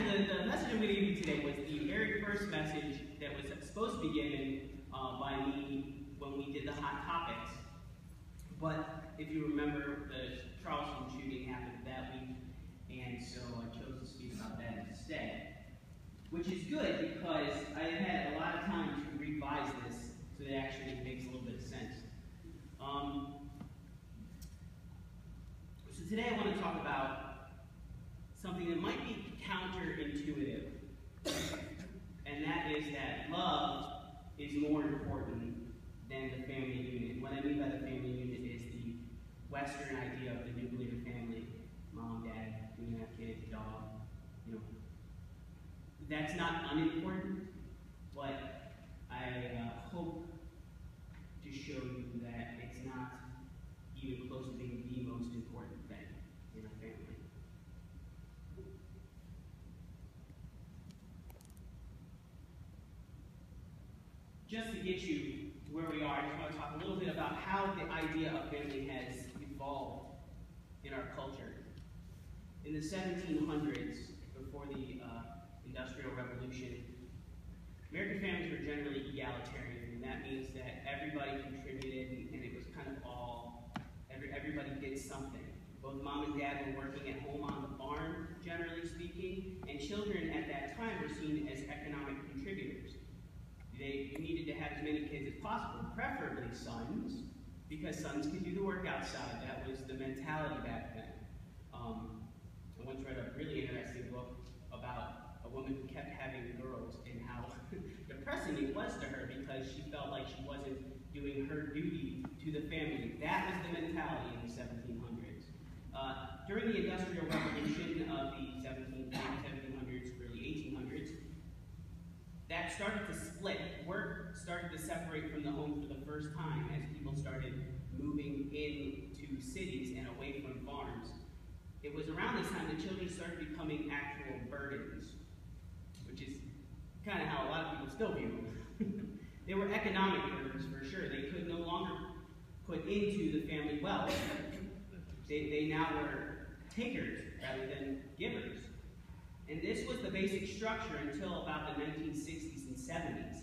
actually, the message I'm going to give you today was the very first message that was supposed to be given by me when we did the Hot Topics. But if you remember, the Charleston shooting happened that week, and so I chose to speak about that instead. Which is good because I have had a lot of time to revise this so that it actually makes a little bit of sense. So today I want to talk about something that might be counterintuitive, and that is that love is more important than the family unit. What I mean by the family unit is the Western idea of the nuclear family: mom, dad, 2.5 kids, dog. You know, that's not unimportant, but I hope to show you that it's not even close to being the most important thing in a family. Just to get you to where we are, I just want to talk a little bit about how the idea of family has evolved in our culture. In the 1700s, before the Industrial Revolution, American families were generally egalitarian, and that means that everybody contributed, and it was kind of all, everybody did something. Both mom and dad were working at home on the farm, generally speaking, and children at that time were seen as economic contributors. You needed to have as many kids as possible, preferably sons, because sons could do the work outside. That was the mentality back then. I once read a really interesting book about a woman who kept having girls and how depressing it was to her because she felt like she wasn't doing her duty to the family. That was the mentality in the 1700s. During the Industrial Revolution of the 1700s, early 1800s, that started to split. Work started to separate from the home for the first time as people started moving into cities and away from farms. It was around this time that children started becoming actual burdens, which is kind of how a lot of people still view them. They were economic burdens for sure. They could no longer put into the family wealth. They now were takers rather than givers. And this was the basic structure until about the 1960s and 70s.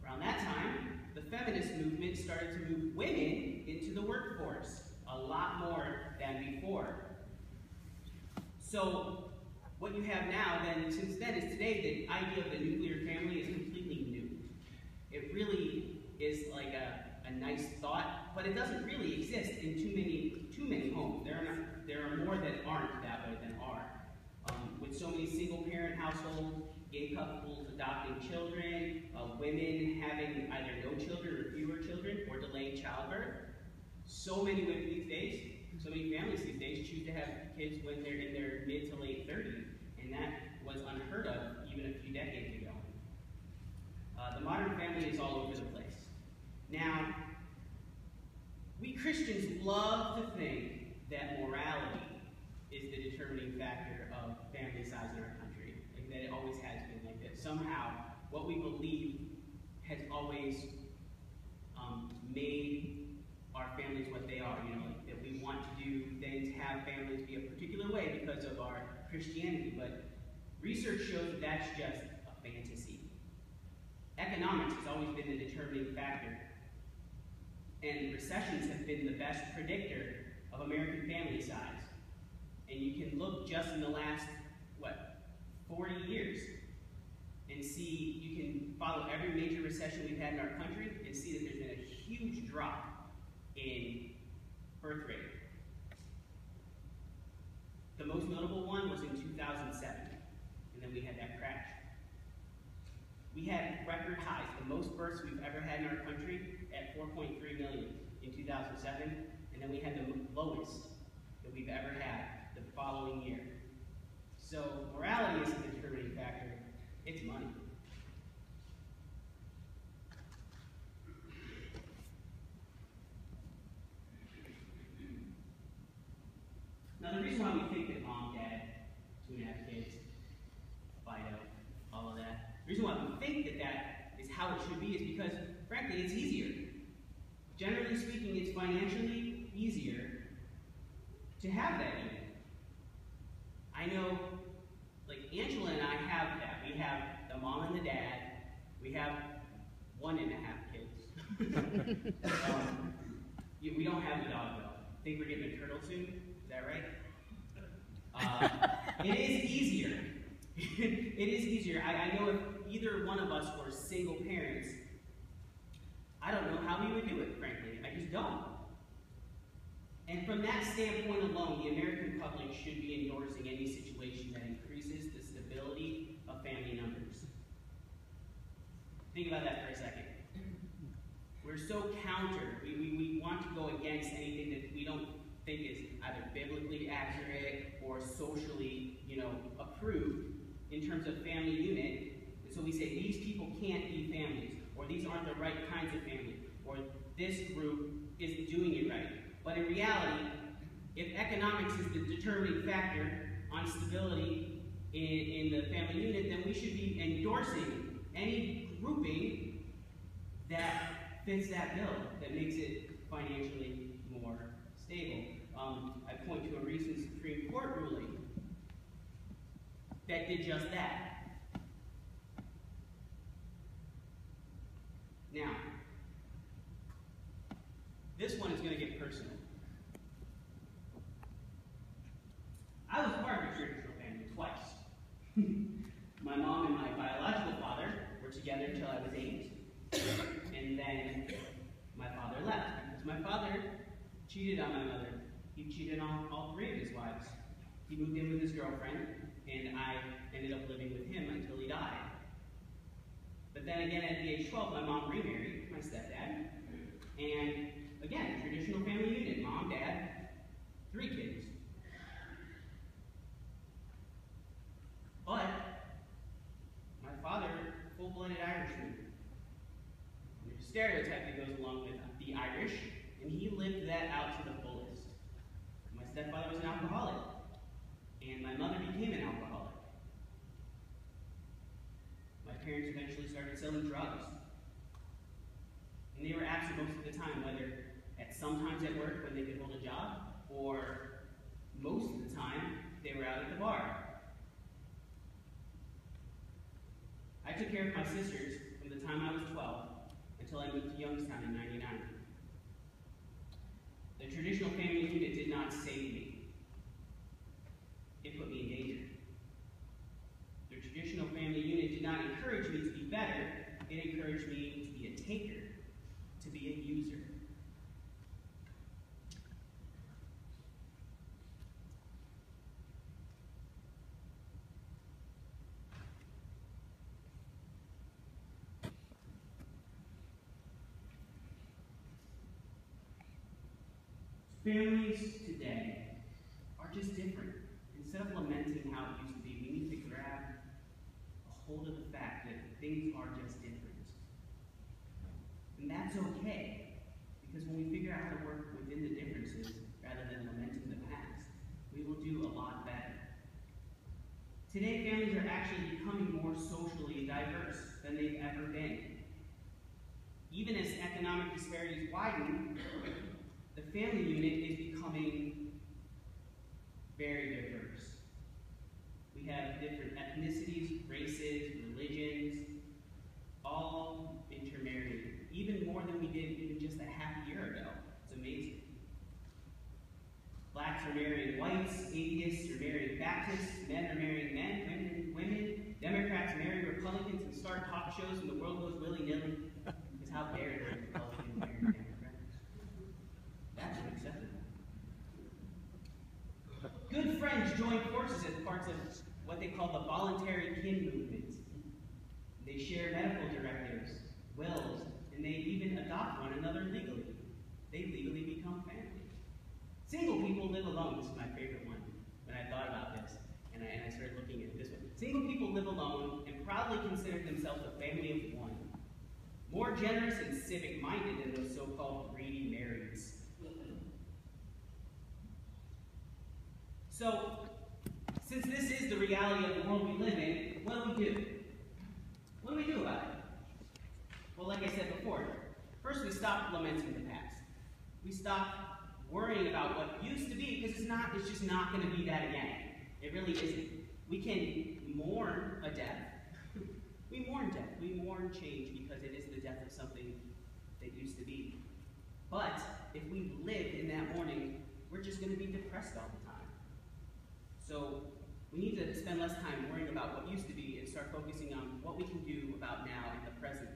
Around that time, the feminist movement started to move women into the workforce a lot more than before. So what you have now then, since then, is today the idea of the nuclear family is completely new. It really is like a nice thought, but it doesn't really exist in too many homes. There are more that aren't that way than are. With so many single-parent households, gay couples adopting children, women having either no children or fewer children, or delaying childbirth. So many women these days, so many families these days choose to have kids when they're in their mid to late 30s, and that was unheard of even a few decades ago. The modern family is all over the place. Now, we Christians love to think that morality is the determining factor of family size in our country, like that it always has been like this. Somehow, what we believe has always made our families what they are, like that we want to do things, have families be a particular way because of our Christianity, but research shows that that's just a fantasy. Economics has always been the determining factor, and recessions have been the best predictor of American family size. And you can look just in the last, 40 years and see, you can follow every major recession we've had in our country and see that there's been a huge drop in birth rate. The most notable one was in 2007, and then we had that crash. We had record highs, the most births we've ever had in our country at 4.3 million in 2007, and then we had the lowest that we've ever had the following year. So morality isn't the determining factor, it's money. Now the reason why we think that mom, dad, 2.5 kids, FIDO, all of that, the reason why we think that that is how it should be is because, frankly, it's easier. Generally speaking, it's financially easier to have that unit. I know, like, have the mom and the dad. We have 1.5 kids. We don't have a dog, though. I think we're getting a turtle soon. Is that right? It is easier. It is easier. I know if either one of us were single parents, I don't know how we would do it, frankly. I just don't. And from that standpoint alone, the American public should be endorsing any situation that increases the stability of family numbers. Think about that for a second. We're so counter. We want to go against anything that we don't think is either biblically accurate or socially, approved in terms of family unit. And so we say these people can't be families, or these aren't the right kinds of family, or this group isn't doing it right. But in reality, if economics is the determining factor on stability in the family unit, then we should be endorsing any grouping that fits that bill, that makes it financially more stable. I point to a recent Supreme Court ruling that did just that. Now, this one is going to get personal. I was part of a traditional family twice. My mom and my biological father were together until I was 8. And then my father left because my father cheated on my mother. He cheated on all 3 of his wives. He moved in with his girlfriend, and I ended up living with him until he died. But then again, at the age 12, my mom remarried my stepdad. And again, traditional family unit, mom, dad, 3 kids. But my father, full-blooded Irishman. There's a stereotype that goes along with the Irish, and he lived that out to the fullest. My stepfather was an alcoholic, and my mother became an alcoholic. My parents eventually started selling drugs. And they were absent most of the time, whether sometimes at work when they could hold a job, or most of the time they were out at the bar. I took care of my sisters from the time I was 12 until I moved to Youngstown in '99. The traditional family unit did not save me. It put me in danger. The traditional family unit did not encourage me to be better. It encouraged me to be a taker, to be a user. Families today are just different. Instead of lamenting how it used to be, we need to grab a hold of the fact that things are just different. And that's okay, because when we figure out how to work within the differences rather than lamenting the past, we will do a lot better. Today, families are actually becoming more socially diverse than they've ever been. Even as economic disparities widen, the family unit is becoming very diverse. We have different ethnicities, races, religions, all intermarried, even more than we did even just a half a year ago. It's amazing. Blacks are marrying whites, atheists are marrying Baptists, men are marrying men, women, Democrats marry Republicans and start talk shows and the world goes willy-nilly. Because how dare the Republicans marry Democrats? That's unacceptable. Good friends join forces as parts of what they call the voluntary kin movement. They share medical directives, wills, and they even adopt one another legally. They legally become family. Single people live alone. This is my favorite one when I thought about this, and I started looking at this one. Single people live alone and proudly consider themselves a family of one. More generous and civic-minded than those so-called greedy marrieds. So, since this is the reality of the world we live in, what do we do? What do we do about it? Well, like I said before, first we stop lamenting the past. We stop worrying about what used to be, because it's just not going to be that again. It really isn't. We can mourn a death, We mourn death. We mourn change because it is the death of something that used to be. But if we live in that mourning, we're just going to be depressed all the time. So we need to spend less time worrying about what used to be and start focusing on what we can do about now in the present.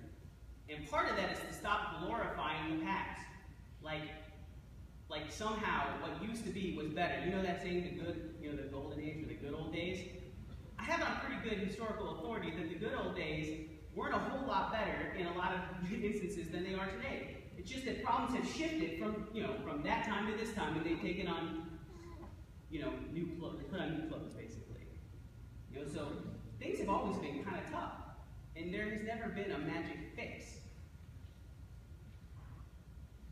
And part of that is to stop glorifying the past. Like somehow what used to be was better. You know that saying, the golden age or the good old days? I have on pretty good historical authority that the good old days weren't a whole lot better in a lot of instances than they are today. It's just that problems have shifted from that time to this time, and they've taken on, new clothes. They put on new clothes, basically. So things have always been kind of tough, and there has never been a magic fix.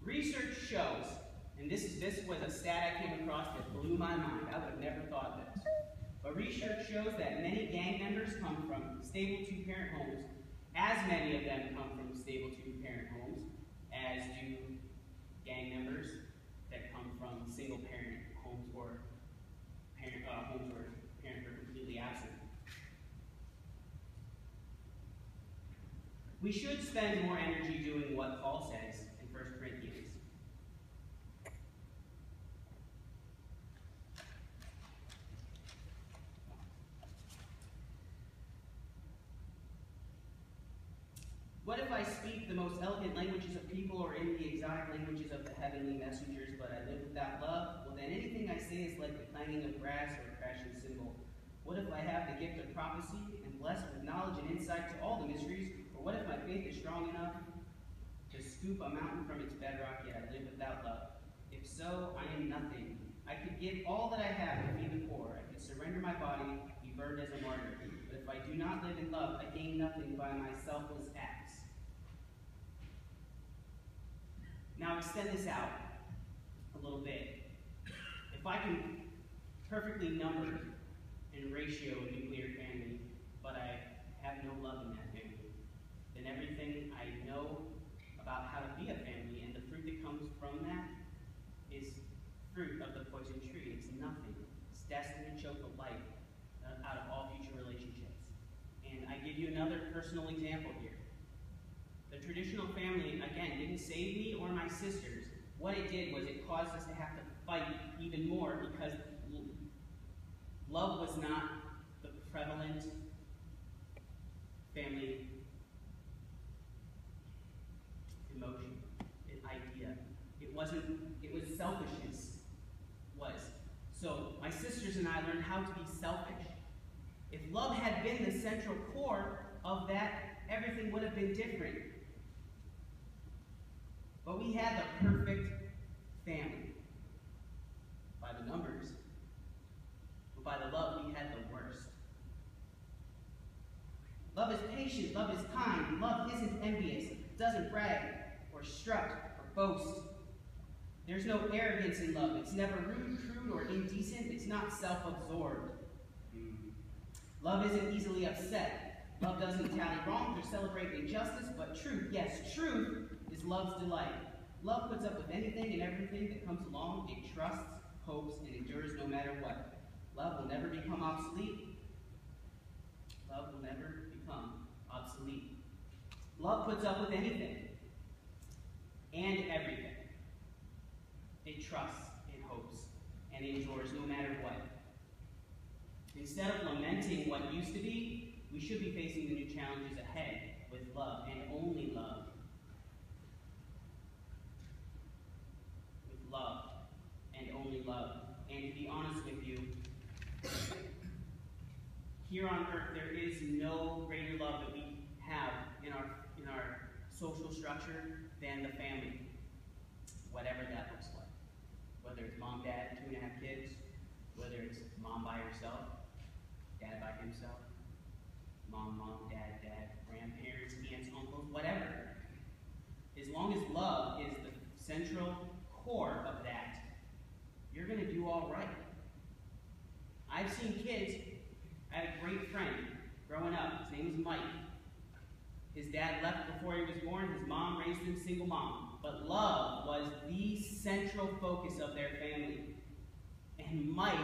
Research shows, and this was a stat I came across that blew my mind. I would have never thought this. But research shows that many gang members come from stable two-parent homes. As many of them come from stable two-parent homes as do gang members that come from single-parent homes or homes where parents are completely absent. We should spend more energy doing what Paul says in 1 Corinthians. What if I speak the most elegant languages of people or in the exotic languages of the heavenly messengers, but I live without love? Well, then anything I say is like the clanging of brass or a crashing cymbal. What if I have the gift of prophecy and blessed with knowledge and insight to all the mysteries? Or what if my faith is strong enough to scoop a mountain from its bedrock, yet I live without love? If so, I am nothing. I could give all that I have to feed the poor. I could surrender my body, be burned as a martyr. But if I do not live in love, I gain nothing by my selfless acts. Now extend this out a little bit. If I can perfectly number and ratio a nuclear family, but I have no love in that family, then everything I know about how to be a family and the fruit that comes from that is fruit of the poison tree. It's nothing. It's destined to choke the life out of all future relationships. And I give you another personal example here. The traditional family, again, didn't save me or my sisters. What it did was it caused us to have to fight even more because love was not the prevalent family emotion, idea. It was selfishness. So my sisters and I learned how to be selfish. If love had been the central core of that, everything would have been different. But we had the perfect family. By the numbers. But by the love, we had the worst. Love is patient. Love is kind. Love isn't envious. It doesn't brag or strut or boast. There's no arrogance in love. It's never rude, crude, or indecent. It's not self-absorbed. Love isn't easily upset. Love doesn't tally wrongs or celebrate injustice, but truth, yes, truth is love's delight. Love puts up with anything and everything that comes along. It trusts, hopes, and endures no matter what. Love will never become obsolete. Love will never become obsolete. Love puts up with anything and everything. It trusts, it hopes, and it endures no matter what. Instead of lamenting what used to be, we should be facing the new challenges ahead with love and only love. With love and only love. And to be honest with you, here on earth there is no greater love that we have in our social structure than the family. Whatever that looks like. Whether it's mom, dad, 2.5 kids, whether it's mom by herself, dad by himself, mom, dad, grandparents, aunts, uncles, whatever. As long as love is the central core of that, you're going to do all right. I've seen kids. I had a great friend growing up. His name was Mike. His dad left before he was born. His mom raised him single mom. But love was the central focus of their family. And Mike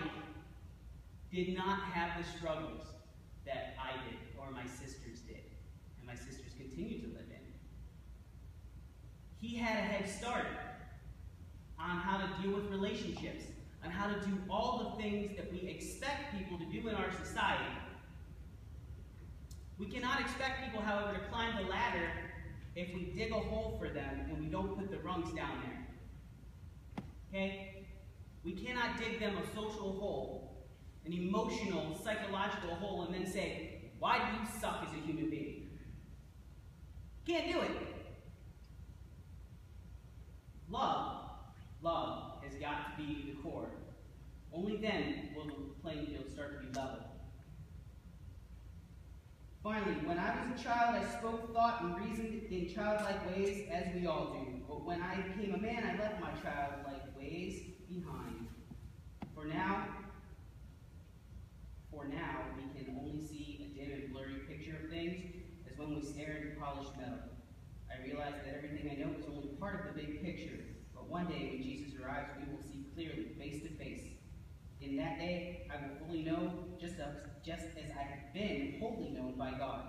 did not have the struggles that I did or my sisters did. continue to live in. He had a head start on how to deal with relationships, on how to do all the things that we expect people to do in our society. We cannot expect people, however, to climb the ladder if we dig a hole for them and we don't put the rungs down there. Okay? We cannot dig them a social hole, an emotional, psychological hole, and then say, why do you suck as a human being? Can't do it. Love has got to be the core. Only then will the playing field start to be level. Finally, when I was a child, I spoke, thought, and reasoned in childlike ways, as we all do. But when I became a man, I left my childlike ways behind. For now, we can only see a dim and blurry picture of things as when we stare into polished metal. I realize that everything I know is only part of the big picture. But one day, when Jesus arrives, we will see clearly, face to face. In that day, I will fully know, just as I have been wholly known by God.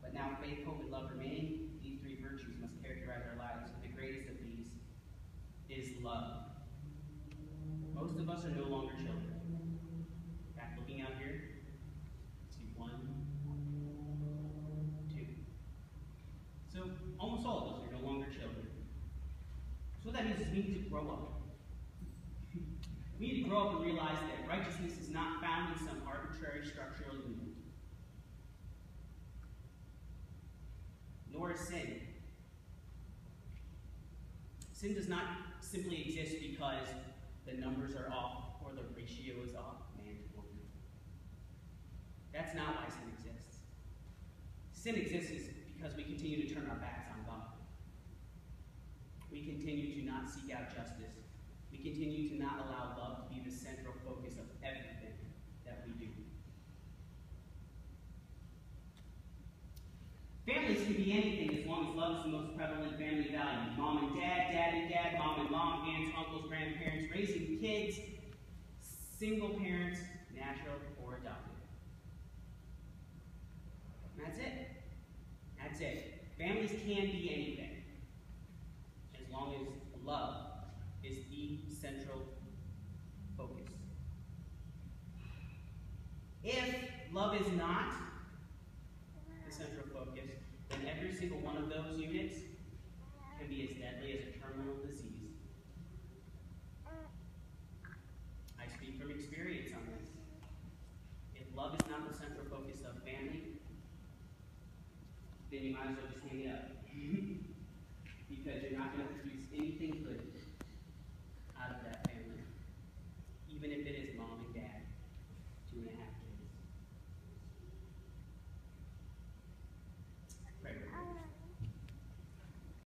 But now faith, hope, and love remaining, these three virtues must characterize our lives. And the greatest of these is love. Most of us are no longer children. In fact, looking out here, see 1, 2. So almost all of us are no longer children. So what that means is we need to grow up. We need to grow up and realize that righteousness is not found in some arbitrary structural unit. Nor is sin. Sin does not simply exist because the numbers are off or the ratio is off, man to woman. That's not why sin exists. Sin exists because we continue to turn our backs on God. We continue to not seek out justice. We continue to not allow love to be the central focus of everything that we do. Families can be anything as long as love is the most prevalent family value. Mom and dad, dad and dad, mom and mom, aunts, uncles, grandparents, raising kids, single parents, natural or adopted. And that's it. That's it. Families can be anything as long as love is the central focus. If love is not the central focus, then every single one of those units can be as deadly as a terminal disease. I speak from experience on this. If love is not the central focus of family, then you might as well just hang it up. Because you're not going to produce anything good out of that family, even if it is